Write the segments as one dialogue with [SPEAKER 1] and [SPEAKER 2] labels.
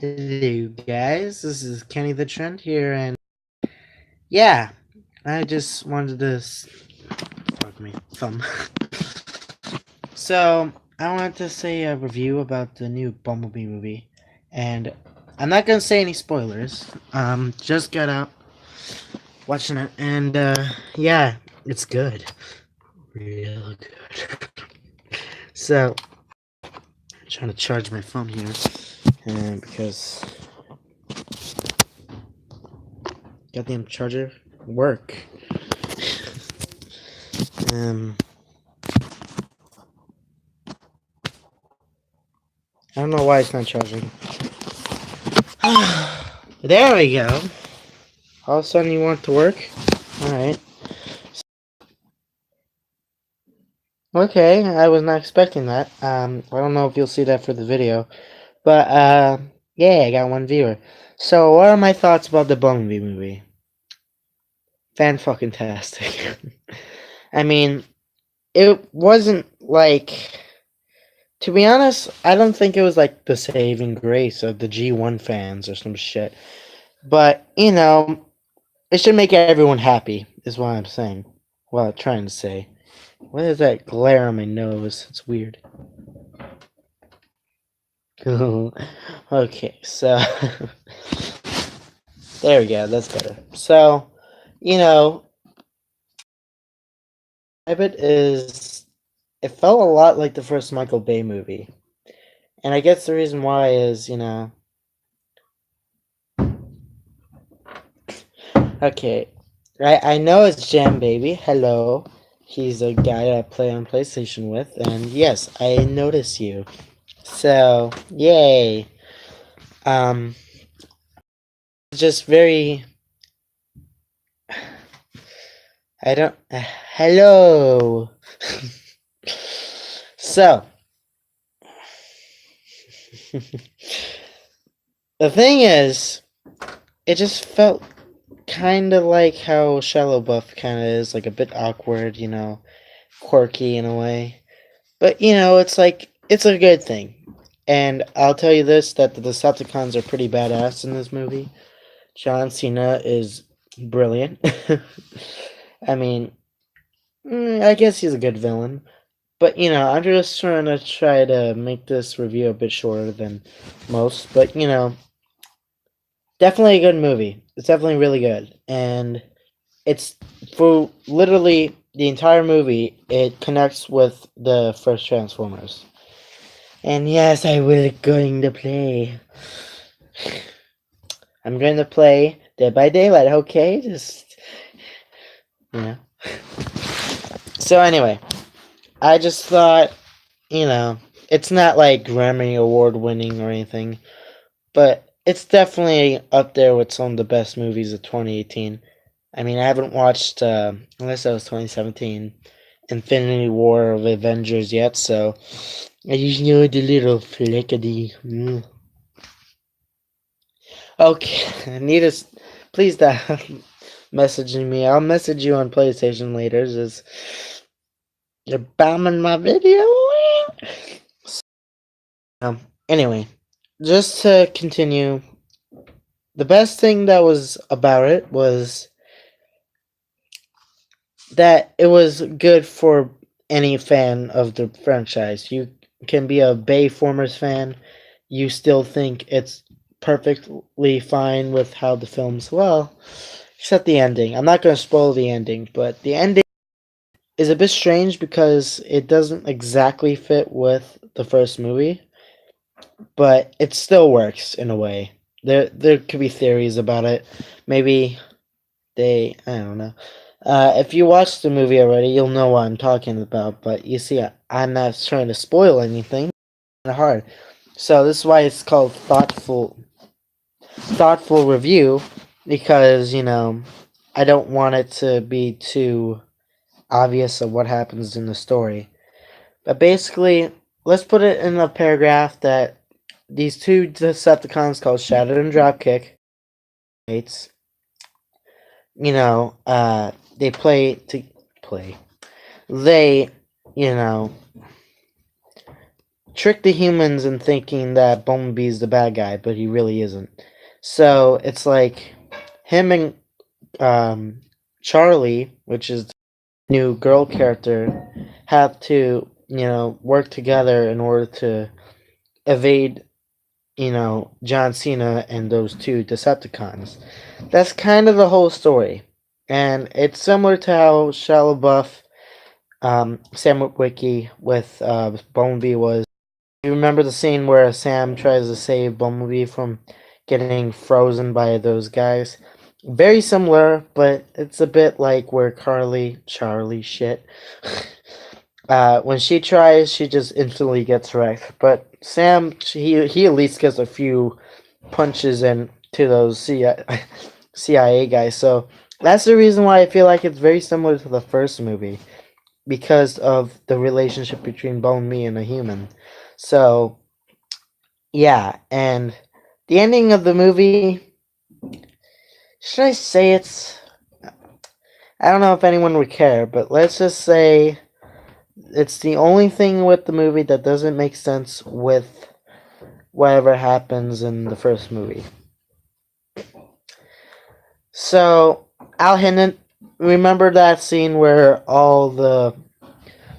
[SPEAKER 1] Hello, guys. This is Kenny the Trend here, and yeah, I just wanted to fuck me thumb. So I wanted to say a review about the new Bumblebee movie, and I'm not gonna say any spoilers. Just got out watching it, and yeah, it's good, real good. So I'm trying to charge my phone here, and because goddamn charger work. Um. I don't know why it's not charging. There we go. All of a sudden you want it to work? Alright. Okay, I was not expecting that. I don't know if you'll see that for the video. But, yeah, I got one viewer. So, what are my thoughts about the Bumblebee movie? Fan-fucking-tastic. I mean, it wasn't like... To be honest, I don't think it was like the saving grace of the G1 fans or some shit. But, you know, it should make everyone happy, is what I'm saying. What I'm trying to say. What is that glare on my nose? It's weird. Okay, so there we go. That's better. So, you know, it felt a lot like the first Michael Bay movie, and I guess the reason why is okay, I know it's Jam Baby. Hello, he's a guy that I play on PlayStation with, and yes, I notice you. So, yay. Um, just very. I don't. Hello. So, the thing is, it just felt kind of like how Shallow Buff kind of is, like a bit awkward, quirky in a way. But, it's like, it's a good thing. And I'll tell you this, that the Decepticons are pretty badass in this movie. John Cena is brilliant. I mean, I guess he's a good villain. But, I'm just trying to make this review a bit shorter than most. But, definitely a good movie. It's definitely really good. And it's for literally the entire movie, it connects with the first Transformers. And yes, I will going to play. I'm going to play Dead by Daylight, okay? Just, yeah. So anyway, I just thought, it's not like Grammy Award winning or anything, but it's definitely up there with some of the best movies of 2018. I mean, I haven't watched, unless that was 2017, Infinity War of Avengers yet, so I just know the little flickady. Okay, Anita, please stop messaging me. I'll message you on PlayStation later. Just you're bombing my video. Anyway, just to continue, the best thing that was about it was that it was good for any fan of the franchise. You can be a Bayformers fan, you still think it's perfectly fine with how the film's except the ending. I'm not going to spoil the ending, but the ending is a bit strange because it doesn't exactly fit with the first movie, but it still works in a way. There could be theories about it. Maybe I don't know. If you watched the movie already, you'll know what I'm talking about. But you see, I'm not trying to spoil anything. It's kind of hard. So this is why it's called thoughtful review, because I don't want it to be too obvious of what happens in the story. But basically, let's put it in a paragraph that these two Decepticons called Shadow and Dropkick mates, they play. They, trick the humans in thinking that Bumblebee's the bad guy, but he really isn't. So it's like him and Charlie, which is the new girl character, have to work together in order to evade John Cena and those two Decepticons. That's kind of the whole story, and it's similar to how Shia LaBeouf, Sam Witwicky with Bumblebee was. You remember the scene where Sam tries to save Bumblebee from getting frozen by those guys? Very similar, but it's a bit like where Charlie, shit. When she tries, she just instantly gets wrecked. But Sam, he at least gets a few punches in to those CIA guys. So that's the reason why I feel like it's very similar to the first movie because of the relationship between Bumblebee and a human. So yeah, and the ending of the movie, should I say it's, I don't know if anyone would care, but let's just say it's the only thing with the movie that doesn't make sense with whatever happens in the first movie. So, Al Hinnon, remember that scene where all the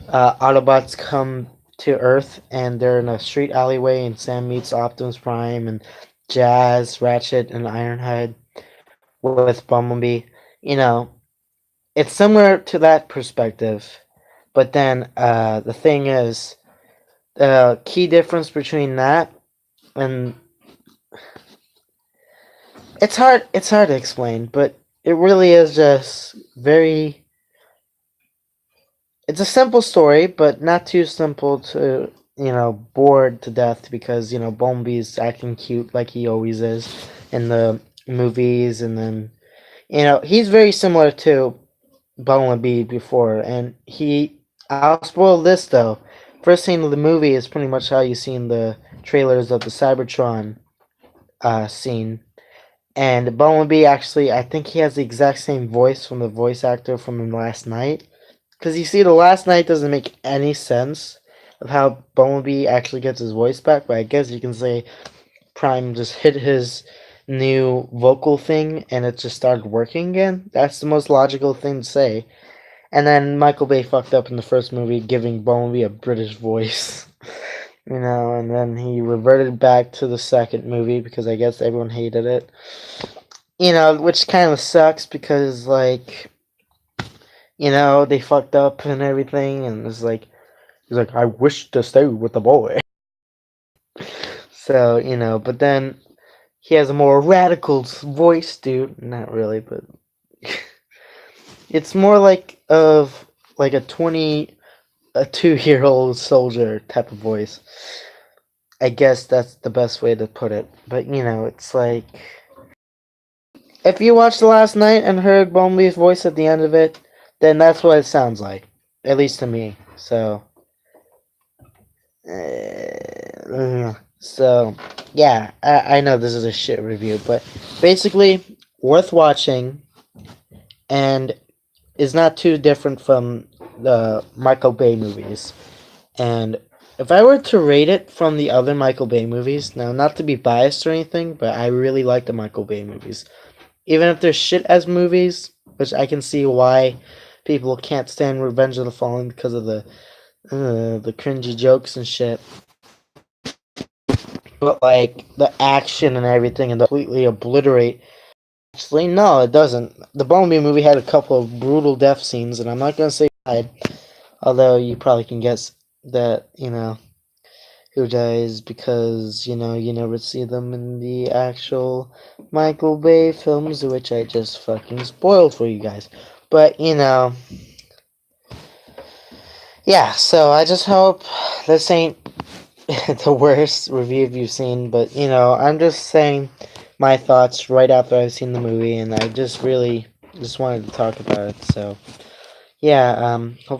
[SPEAKER 1] Autobots come to Earth and they're in a street alleyway and Sam meets Optimus Prime and Jazz, Ratchet, and Ironhide with Bumblebee? You know, it's similar to that perspective, but then the thing is, the key difference between that and it's hard to explain, but it really is just very, it's a simple story, but not too simple to, bored to death because, Bumblebee's acting cute like he always is in the movies, and then, he's very similar to Bumblebee before, and I'll spoil this though. First scene of the movie is pretty much how you see in the trailers of the Cybertron scene. And Bumblebee actually, I think he has the exact same voice from the voice actor from the Last Night. Because you see, the Last Night doesn't make any sense of how Bumblebee actually gets his voice back, but I guess you can say Prime just hit his new vocal thing and it just started working again. That's the most logical thing to say. And then Michael Bay fucked up in the first movie, giving Bumblebee a British voice. And then he reverted back to the second movie because I guess everyone hated it. Which kind of sucks because, like, they fucked up and everything, and it's like, he's like, I wish to stay with the boy. So, but then he has a more radical voice, dude. Not really, but it's more like a 2-year-old soldier type of voice. I guess that's the best way to put it. But, it's like, if you watched Last Night and heard Bumblebee's voice at the end of it, then that's what it sounds like. At least to me. So, yeah, I know this is a shit review, but basically, worth watching, and is not too different from the Michael Bay movies. And if I were to rate it from the other Michael Bay movies, now not to be biased or anything, but I really like the Michael Bay movies. Even if they're shit as movies, which I can see why people can't stand Revenge of the Fallen because of the cringy jokes and shit. But like the action and everything, and completely obliterate. Actually, no, it doesn't. The Bumblebee movie had a couple of brutal death scenes, and I'm not gonna say died, although you probably can guess that who dies because you never see them in the actual Michael Bay films, which I just fucking spoiled for you guys. But yeah. So I just hope this ain't the worst review you've seen, but I'm just saying my thoughts right after I've seen the movie, and I just really just wanted to talk about it. So yeah, hopefully